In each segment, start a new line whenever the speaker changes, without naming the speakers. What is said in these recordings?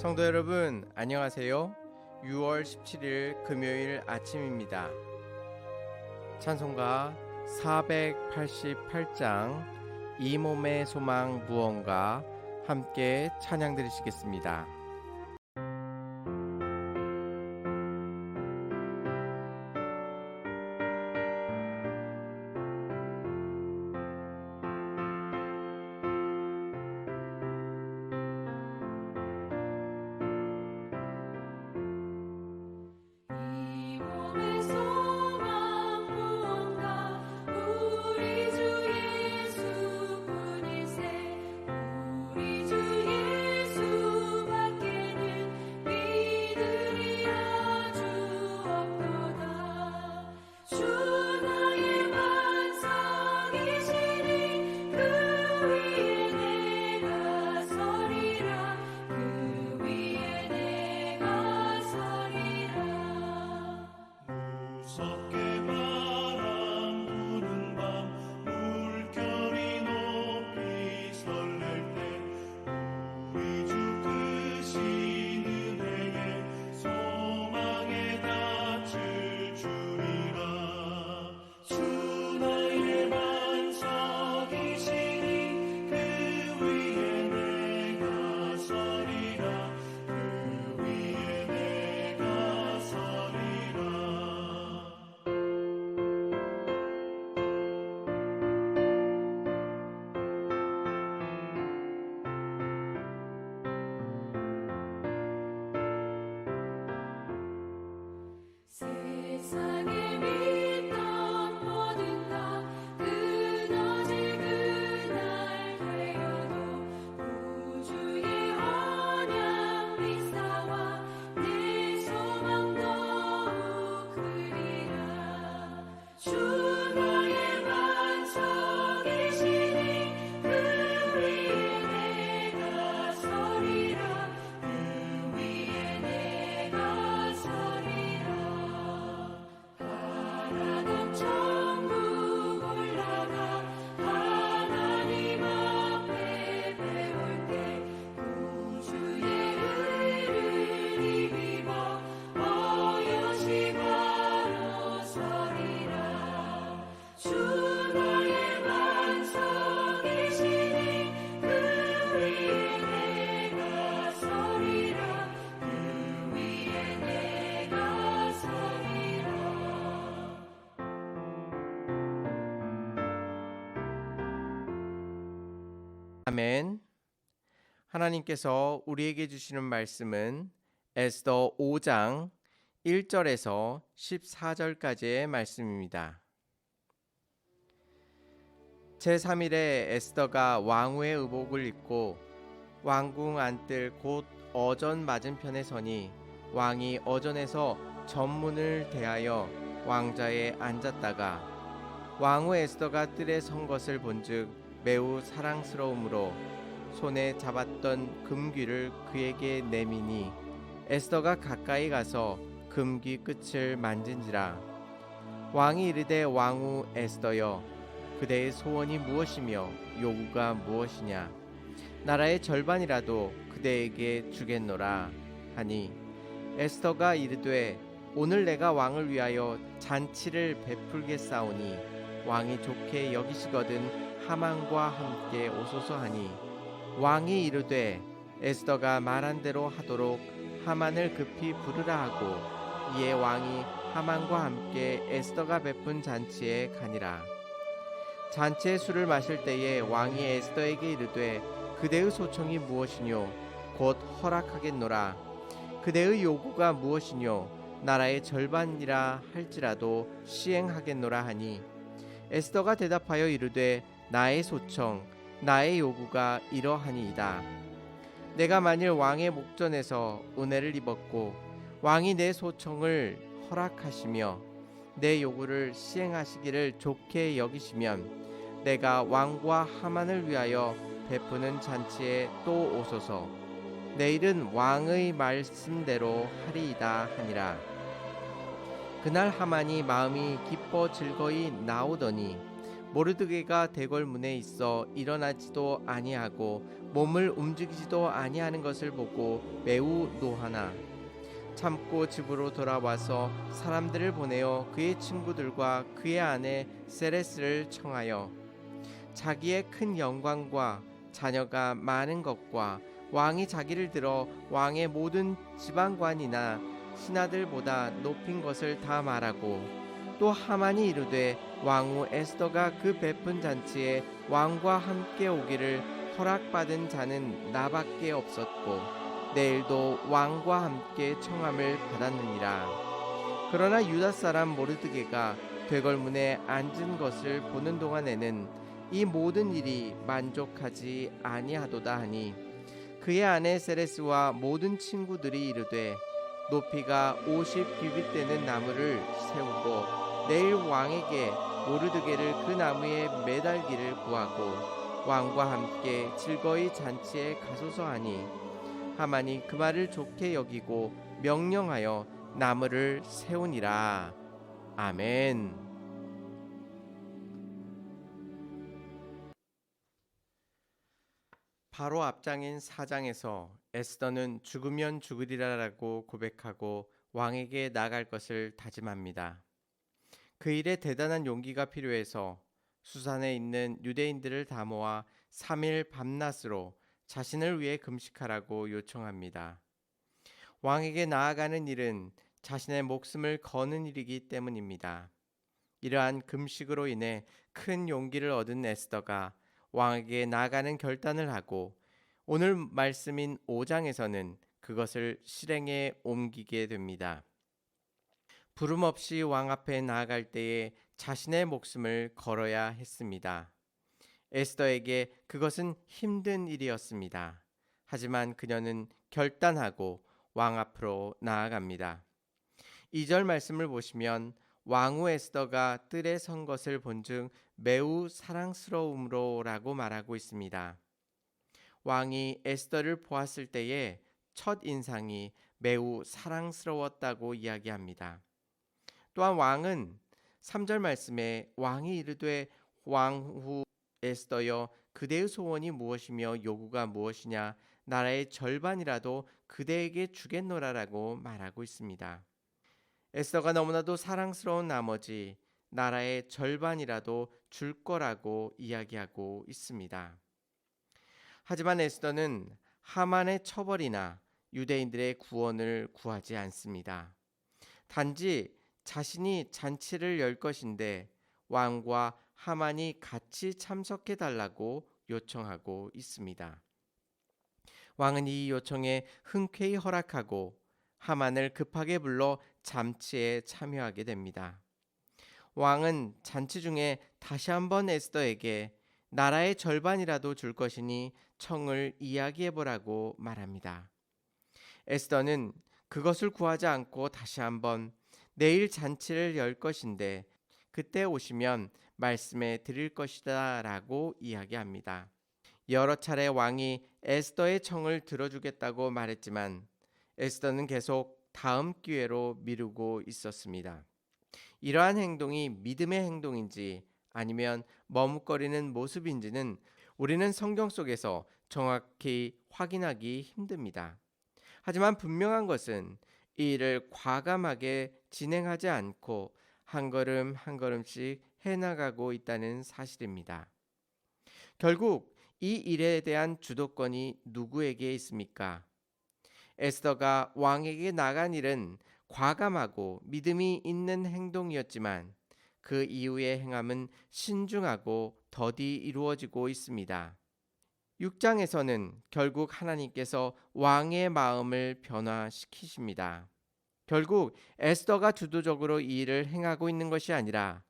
성도 여러분, 안녕하세요. 6월 17일 금요일 아침입니다. 찬송가 488장 이 몸의 소망 무언가 함께 찬양 드리시겠습니다. 아멘. 하나님께서 우리에게 주시는 말씀은 에스더 5장 1절에서 14절까지의 말씀입니다. 제3일에 에스더가 왕후의 의복을 입고 왕궁 안뜰 곧 어전 맞은편에 서니 왕이 어전에서 전문을 대하여 왕자에 앉았다가 왕후 에스더가 뜰에 선 것을 본즉 매우 사랑스러움으로 손에 잡았던 금귀를 그에게 내미니 에스더가 가까이 가서 금귀 끝을 만진지라. 왕이 이르되 왕후 에스더여 그대의 소원이 무엇이며 요구가 무엇이냐. 나라의 절반이라도 그대에게 주겠노라 하니 에스더가 이르되 오늘 내가 왕을 위하여 잔치를 베풀겠사오니 왕이 좋게 여기시거든 하만과 함께 오소서 하니 왕이 이르되 에스더가 말한 대로 하도록 하만을 급히 부르라 하고 이에 왕이 하만과 함께 에스더가 베푼 잔치에 가니라. 잔치의 술을 마실 때에 왕이 에스더에게 이르되 그대의 소청이 무엇이뇨 곧 허락하겠노라. 그대의 요구가 무엇이뇨 나라의 절반이라 할지라도 시행하겠노라 하니 에스더가 대답하여 이르되 나의 소청 나의 요구가 이러하니이다. 내가 만일 왕의 목전에서 은혜를 입었고 왕이 내 소청을 허락하시며 내 요구를 시행하시기를 좋게 여기시면 내가 왕과 하만을 위하여 베푸는 잔치에 또 오소서. 내일은 왕의 말씀대로 하리이다 하니라. 그날 하만이 마음이 기뻐 즐거이 나오더니 모르드게가 대궐문에 있어 일어나지도 아니하고 몸을 움직이지도 아니하는 것을 보고 매우 노하나 참고 집으로 돌아와서 사람들을 보내어 그의 친구들과 그의 아내 세레스를 청하여 자기의 큰 영광과 자녀가 많은 것과 왕이 자기를 들어 왕의 모든 지방관이나 신하들보다 높인 것을 다 말하고 또 하만이 이르되 왕후 에스더가 그 베푼 잔치에 왕과 함께 오기를 허락받은 자는 나밖에 없었고 내일도 왕과 함께 청함을 받았느니라. 그러나 유다 사람 모르드게가 되걸문에 앉은 것을 보는 동안에는 이 모든 일이 만족하지 아니하도다 하니 그의 아내 세레스와 모든 친구들이 이르되 높이가 50규빗 되는 나무를 세우고 내일 왕에게 모르드게를 그 나무에 매달기를 구하고 왕과 함께 즐거이 잔치에 가소서 하니 하만이 그 말을 좋게 여기고 명령하여 나무를 세우니라. 아멘. 바로 앞장인 4장에서 에스더는 죽으면 죽으리라라고 고백하고 왕에게 나아갈 것을 다짐합니다. 그 일에 대단한 용기가 필요해서 수산에 있는 유대인들을 다 모아 3일 밤낮으로 자신을 위해 금식하라고 요청합니다. 왕에게 나아가는 일은 자신의 목숨을 거는 일이기 때문입니다. 이러한 금식으로 인해 큰 용기를 얻은 에스더가 왕에게 나아가는 결단을 하고 오늘 말씀인 5장에서는 그것을 실행에 옮기게 됩니다. 부름 없이 왕 앞에 나아갈 때에 자신의 목숨을 걸어야 했습니다. 에스더에게 그것은 힘든 일이었습니다. 하지만 그녀는 결단하고 왕 앞으로 나아갑니다. 2절 말씀을 보시면 왕후 에스더가 뜰에 선 것을 본즉 매우 사랑스러움으로라고 말하고 있습니다. 왕이 에스더를 보았을 때의 첫 인상이 매우 사랑스러웠다고 이야기합니다. 또한 왕은 3절 말씀에 왕이 이르되 왕후 에스더여 그대의 소원이 무엇이며 요구가 무엇이냐 나라의 절반이라도 그대에게 주겠노라라고 말하고 있습니다. 에스더가 너무나도 사랑스러운 나머지 나라의 절반이라도 줄 거라고 이야기하고 있습니다. 하지만 에스더는 하만의 처벌이나 유대인들의 구원을 구하지 않습니다. 단지 자신이 잔치를 열 것인데 왕과 하만이 같이 참석해 달라고 요청하고 있습니다. 왕은 이 요청에 흔쾌히 허락하고 하만을 급하게 불러 잔치에 참여하게 됩니다. 왕은 잔치 중에 다시 한번 에스더에게 나라의 절반이라도 줄 것이니 청을 이야기해 보라고 말합니다. 에스더는 그것을 구하지 않고 다시 한번 내일 잔치를 열 것인데 그때 오시면 말씀해 드릴 것이다 라고 이야기합니다. 여러 차례 왕이 에스더의 청을 들어주겠다고 말했지만 에스더는 계속 다음 기회로 미루고 있었습니다. 이러한 행동이 믿음의 행동인지 아니면 머뭇거리는 모습인지는 우리는 성경 속에서 정확히 확인하기 힘듭니다. 하지만 분명한 것은 이 일을 과감하게 진행하지 않고 한 걸음 한 걸음씩 해나가고 있다는 사실입니다. 결국 이 일에 대한 주도권이 누구에게 있습니까? 에스더가 왕에게 나간 일은 과감하고 믿음이 있는 행동이었지만 그 이후의 행함은 신중하고 더디 이루어지고 있습니다. 6장에서는 결국 하나님께서 왕의 마음을 변화시키십니다. 결국 에스더가 주도적으로 이 일을 행하고 있는 것이 아니라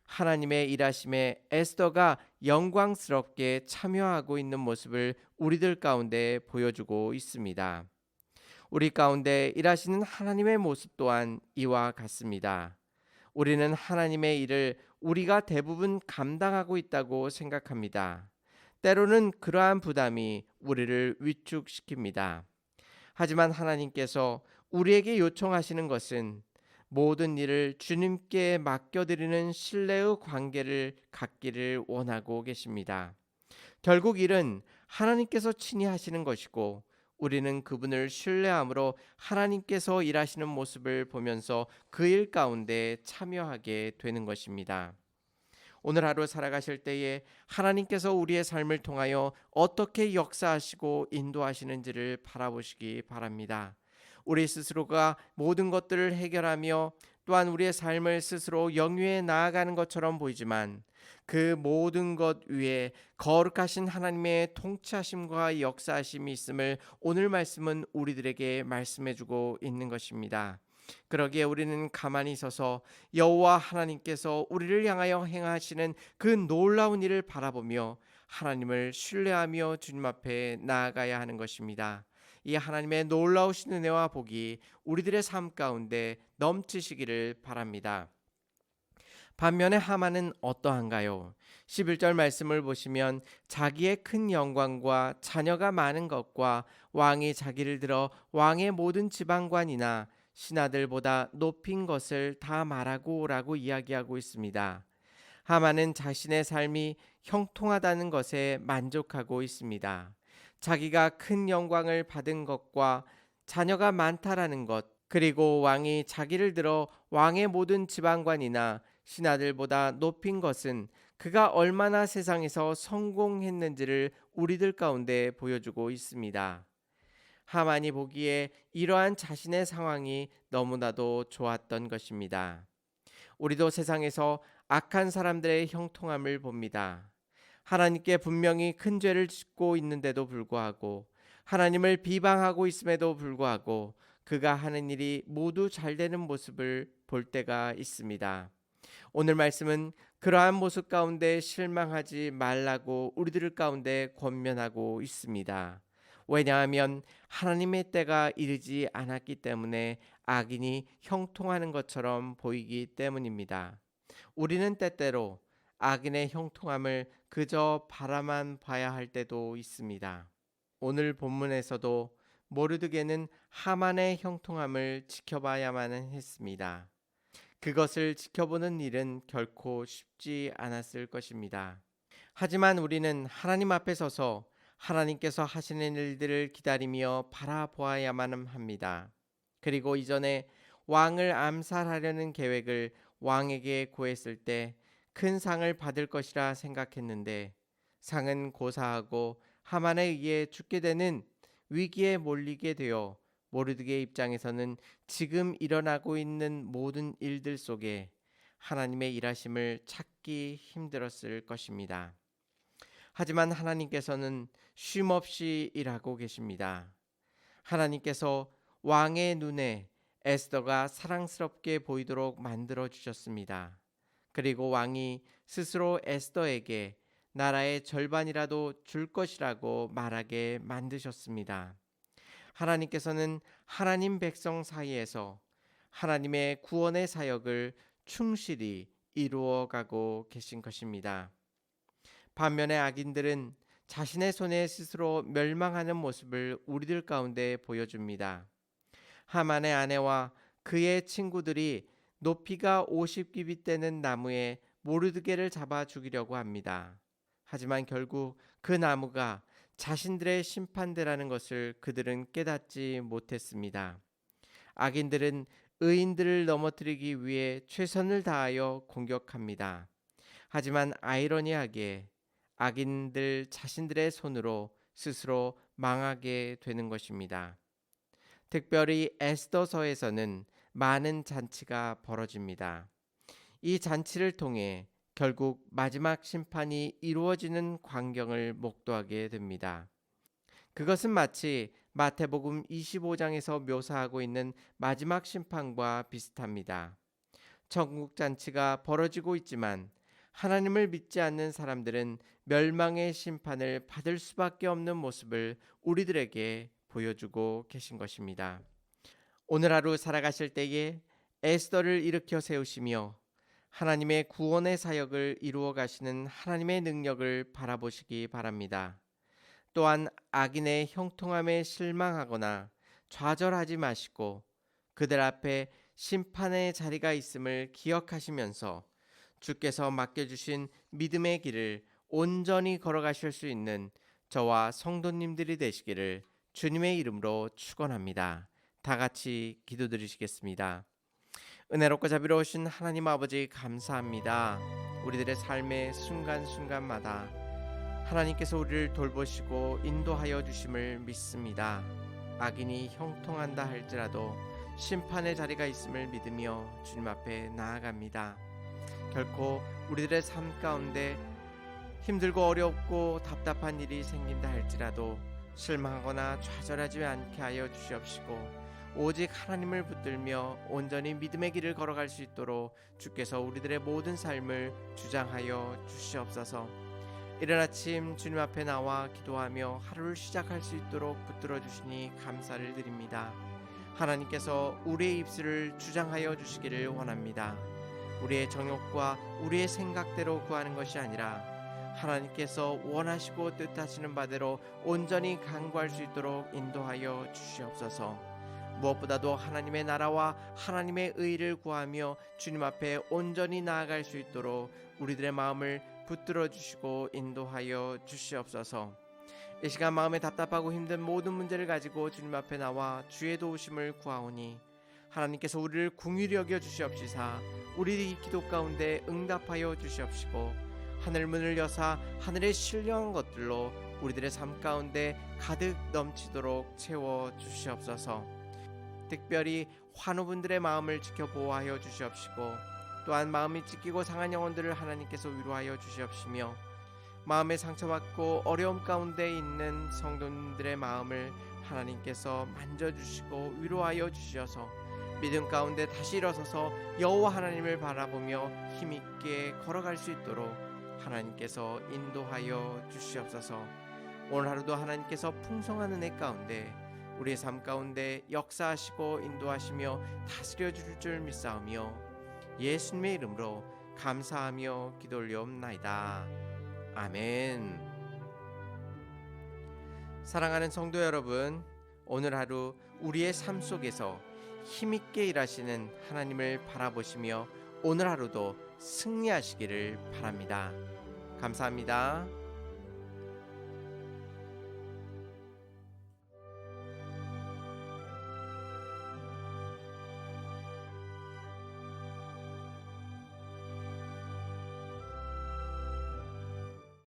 하나님의 일하심에 에스더가 영광스럽게 참여하고 있는 모습을 우리들 가운데 보여주고 있습니다. 우리 가운데 일하시는 하나님의 모습 또한 이와 같습니다. 우리는 하나님의 일을 우리가 대부분 감당하고 있다고 생각합니다. 때로는 그러한 부담이 우리를 위축시킵니다. 하지만 하나님께서 우리에게 요청하시는 것은 모든 일을 주님께 맡겨드리는 신뢰의 관계를 갖기를 원하고 계십니다. 결국 일은 하나님께서 친히 하시는 것이고 우리는 그분을 신뢰함으로 하나님께서 일하시는 모습을 보면서 그 일 가운데 참여하게 되는 것입니다. 오늘 하루 살아가실 때에 하나님께서 우리의 삶을 통하여 어떻게 역사하시고 인도하시는지를 바라보시기 바랍니다. 우리 스스로가 모든 것들을 해결하며 또한 우리의 삶을 스스로 영위해 나아가는 것처럼 보이지만 그 모든 것 위에 거룩하신 하나님의 통치하심과 역사하심이 있음을 오늘 말씀은 우리들에게 말씀해 주고 있는 것입니다. 그러기에 우리는 가만히 있어서 여호와 하나님께서 우리를 향하여 행하시는 그 놀라운 일을 바라보며 하나님을 신뢰하며 주님 앞에 나아가야 하는 것입니다. 이 하나님의 놀라우신 은혜와 복이 우리들의 삶 가운데 넘치시기를 바랍니다. 반면에 하만은 어떠한가요? 11절 말씀을 보시면 자기의 큰 영광과 자녀가 많은 것과 왕이 자기를 들어 왕의 모든 지방관이나 신하들보다 높인 것을 다 말하고라고 이야기하고 있습니다. 하만은 자신의 삶이 형통하다는 것에 만족하고 있습니다. 자기가 큰 영광을 받은 것과 자녀가 많다라는 것, 그리고 왕이 자기를 들어 왕의 모든 지방관이나 신하들보다 높인 것은 그가 얼마나 세상에서 성공했는지를 우리들 가운데 보여주고 있습니다. 하만이 보기에 이러한 자신의 상황이 너무나도 좋았던 것입니다. 우리도 세상에서 악한 사람들의 형통함을 봅니다. 하나님께 분명히 큰 죄를 짓고 있는데도 불구하고 하나님을 비방하고 있음에도 불구하고 그가 하는 일이 모두 잘 되는 모습을 볼 때가 있습니다. 오늘 말씀은 그러한 모습 가운데 실망하지 말라고 우리들 가운데 권면하고 있습니다. 왜냐하면 하나님의 때가 이르지 않았기 때문에 악인이 형통하는 것처럼 보이기 때문입니다. 우리는 때때로 악인의 형통함을 그저 바라만 봐야 할 때도 있습니다. 오늘 본문에서도 모르드게는 하만의 형통함을 지켜봐야만 했습니다. 그것을 지켜보는 일은 결코 쉽지 않았을 것입니다. 하지만 우리는 하나님 앞에 서서 하나님께서 하시는 일들을 기다리며 바라보아야만 합니다. 그리고 이전에 왕을 암살하려는 계획을 왕에게 구했을 때 큰 상을 받을 것이라 생각했는데 상은 고사하고 하만에 의해 죽게 되는 위기에 몰리게 되어 모르드게 입장에서는 지금 일어나고 있는 모든 일들 속에 하나님의 일하심을 찾기 힘들었을 것입니다. 하지만 하나님께서는 쉼없이 일하고 계십니다. 하나님께서 왕의 눈에 에스더가 사랑스럽게 보이도록 만들어 주셨습니다. 그리고 왕이 스스로 에스더에게 나라의 절반이라도 줄 것이라고 말하게 만드셨습니다. 하나님께서는 하나님 백성 사이에서 하나님의 구원의 사역을 충실히 이루어 가고 계신 것입니다. 반면에 악인들은 자신의 손에 스스로 멸망하는 모습을 우리들 가운데 보여줍니다. 하만의 아내와 그의 친구들이 높이가 50규빗 되는 나무에 모르드게를 잡아 죽이려고 합니다. 하지만 결국 그 나무가 자신들의 심판대라는 것을 그들은 깨닫지 못했습니다. 악인들은 의인들을 넘어뜨리기 위해 최선을 다하여 공격합니다. 하지만 아이러니하게 악인들 자신들의 손으로 스스로 망하게 되는 것입니다. 특별히 에스더서에서는 많은 잔치가 벌어집니다. 이 잔치를 통해 결국 마지막 심판이 이루어지는 광경을 목도하게 됩니다. 그것은 마치 마태복음 25장에서 묘사하고 있는 마지막 심판과 비슷합니다. 천국 잔치가 벌어지고 있지만 하나님을 믿지 않는 사람들은 멸망의 심판을 받을 수밖에 없는 모습을 우리들에게 보여주고 계신 것입니다. 오늘 하루 살아가실 때에 에스더를 일으켜 세우시며 하나님의 구원의 사역을 이루어 가시는 하나님의 능력을 바라보시기 바랍니다. 또한 악인의 형통함에 실망하거나 좌절하지 마시고 그들 앞에 심판의 자리가 있음을 기억하시면서 주께서 맡겨주신 믿음의 길을 온전히 걸어가실 수 있는 저와 성도님들이 되시기를 주님의 이름으로 축원합니다. 다 같이 기도드리시겠습니다. 은혜롭고 자비로우신 하나님 아버지 감사합니다. 우리들의 삶의 순간순간마다 하나님께서 우리를 돌보시고 인도하여 주심을 믿습니다. 악인이 형통한다 할지라도 심판의 자리가 있음을 믿으며 주님 앞에 나아갑니다. 결코 우리들의 삶 가운데 힘들고 어렵고 답답한 일이 생긴다 할지라도 실망하거나 좌절하지 않게 하여 주시옵시고 오직 하나님을 붙들며 온전히 믿음의 길을 걸어갈 수 있도록 주께서 우리들의 모든 삶을 주장하여 주시옵소서. 이른 아침 주님 앞에 나와 기도하며 하루를 시작할 수 있도록 붙들어 주시니 감사를 드립니다. 하나님께서 우리의 입술을 주장하여 주시기를 원합니다. 우리의 정욕과 우리의 생각대로 구하는 것이 아니라 하나님께서 원하시고 뜻하시는 바대로 온전히 간구할 수 있도록 인도하여 주시옵소서. 무엇보다도 하나님의 나라와 하나님의 의를 구하며 주님 앞에 온전히 나아갈 수 있도록 우리들의 마음을 붙들어 주시고 인도하여 주시옵소서. 이 시간 마음에 답답하고 힘든 모든 문제를 가지고 주님 앞에 나와 주의 도우심을 구하오니 하나님께서 우리를 긍휼히 여겨 주시옵시사 우리 기도 가운데 응답하여 주시옵시고 하늘 문을 여사 하늘의 신령한 것들로 우리들의 삶 가운데 가득 넘치도록 채워 주시옵소서. 특별히 환우분들의 마음을 지켜 보호하여 주시옵시고 또한 마음이 찢기고 상한 영혼들을 하나님께서 위로하여 주시옵시며 마음에 상처받고 어려움 가운데 있는 성도님들의 마음을 하나님께서 만져주시고 위로하여 주셔서 믿음 가운데 다시 일어서서 여호와 하나님을 바라보며 힘있게 걸어갈 수 있도록 하나님께서 인도하여 주시옵소서. 오늘 하루도 하나님께서 풍성한 은혜 가운데 우리의 삶 가운데 역사하시고 인도하시며 다스려 주실 줄 믿사오며 예수님의 이름으로 감사하며 기도 올리옵나이다. 아멘. 사랑하는 성도 여러분, 오늘 하루 우리의 삶 속에서 힘있게 일하시는 하나님을 바라보시며 오늘 하루도 승리하시기를 바랍니다. 감사합니다.